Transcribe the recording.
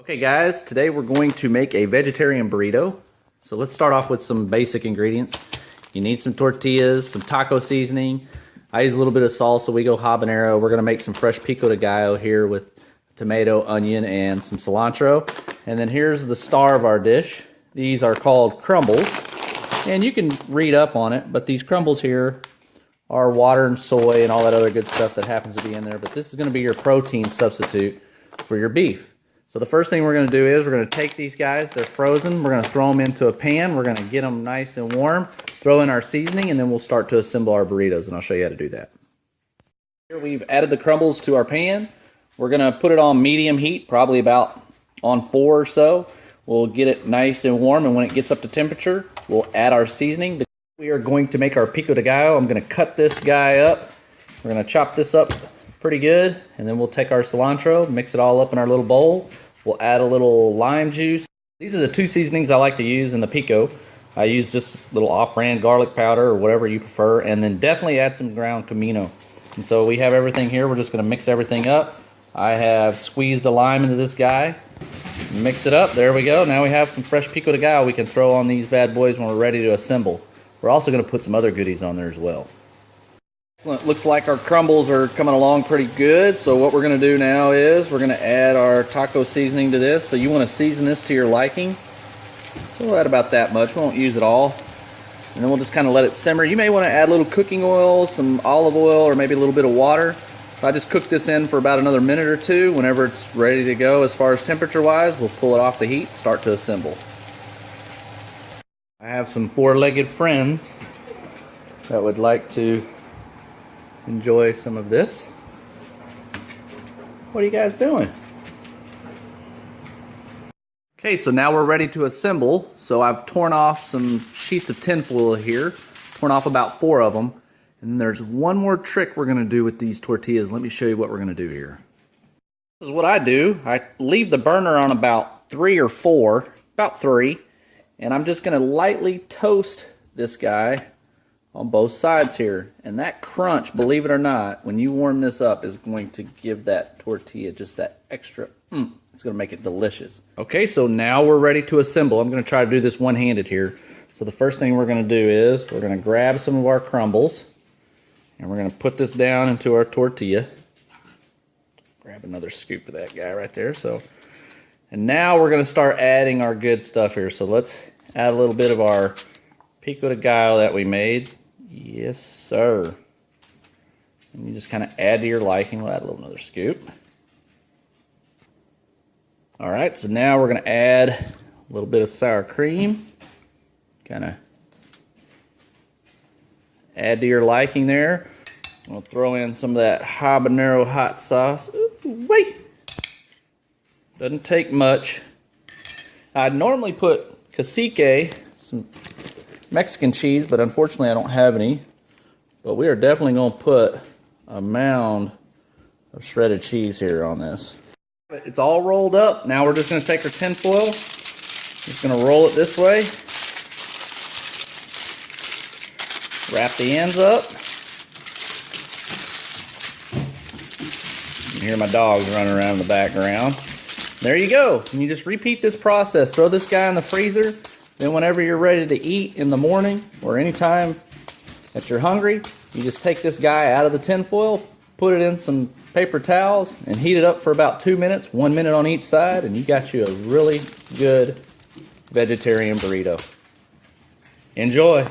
Okay guys, today we're going to make a vegetarian burrito. So let's start off with some basic ingredients. You need some tortillas, some taco seasoning. I use a little bit of salsa, we go habanero. We're gonna make some fresh pico de gallo here with tomato, onion, and some cilantro. And then here's the star of our dish. These are called crumbles. And you can read up on it, but these crumbles here are water and soy and all that other good stuff that happens to be in there. But this is gonna be your protein substitute for your beef. So the first thing we're going to do is we're going to take these guys, they're frozen, we're going to throw them into a pan, we're going to get them nice and warm, throw in our seasoning, and then we'll start to assemble our burritos, and I'll show you how to do that. Here we've added the crumbles to our pan. We're going to put it on medium heat, probably about on 4 or so. We'll get it nice and warm, and when it gets up to temperature, we'll add our seasoning. We are going to make our pico de gallo. I'm going to cut this guy up. We're going to chop this up pretty good, and then we'll take our cilantro, mix it all up in our little bowl. We'll add a little lime juice. These are the 2 seasonings I like to use in the pico. I use just a little off-brand garlic powder or whatever you prefer, and then definitely add some ground comino. And so we have everything here. We're just going to mix everything up. I have squeezed a lime into this guy. Mix it up. There we go. Now we have some fresh pico de gallo we can throw on these bad boys when we're ready to assemble. We're also going to put some other goodies on there as well. Excellent. Looks like our crumbles are coming along pretty good. So what we're going to do now is we're going to add our taco seasoning to this. So you want to season this to your liking. So we'll add about that much. We won't use it all. And then we'll just kind of let it simmer. You may want to add a little cooking oil, some olive oil, or maybe a little bit of water. So I just cook this in for about another minute or 2. Whenever it's ready to go as far as temperature wise, we'll pull it off the heat, start to assemble. I have some 4-legged friends that would like to enjoy some of this. What are you guys doing? Okay, so now we're ready to assemble. So I've torn off some sheets of tinfoil here, torn off about 4 of them. And then there's one more trick we're gonna do with these tortillas. Let me show you what we're gonna do here. This is what I do. I leave the burner on about 3 or 4, about 3, and I'm just gonna lightly toast this guy on both sides here, and that crunch, believe it or not, when you warm this up, is going to give that tortilla just that extra it's going to make it delicious. Okay, so now we're ready to assemble. I'm going to try to do this one-handed here. So the first thing we're going to do is we're going to grab some of our crumbles, and we're going to put this down into our tortilla. Grab another scoop of that guy right there. And now we're going to start adding our good stuff here. So let's add a little bit of our pico de gallo that we made. Yes, sir. And you just kind of add to your liking. We'll add another scoop. All right, so now we're going to add a little bit of sour cream. Kind of add to your liking there. We'll throw in some of that habanero hot sauce. Ooh, wait! Doesn't take much. I'd normally put cacique, some Mexican cheese, but unfortunately I don't have any. But we are definitely going to put a mound of shredded cheese here on this. It's all rolled up. Now we're just going to take our tin foil, just going to roll it this way, wrap the ends up. You hear my dogs running around in the background. There you go. And you just repeat this process. Throw this guy in the freezer. Then whenever you're ready to eat in the morning or anytime that you're hungry, you just take this guy out of the tin foil, put it in some paper towels, and heat it up for about 2 minutes, 1 minute on each side, and you got you a really good vegetarian burrito. Enjoy.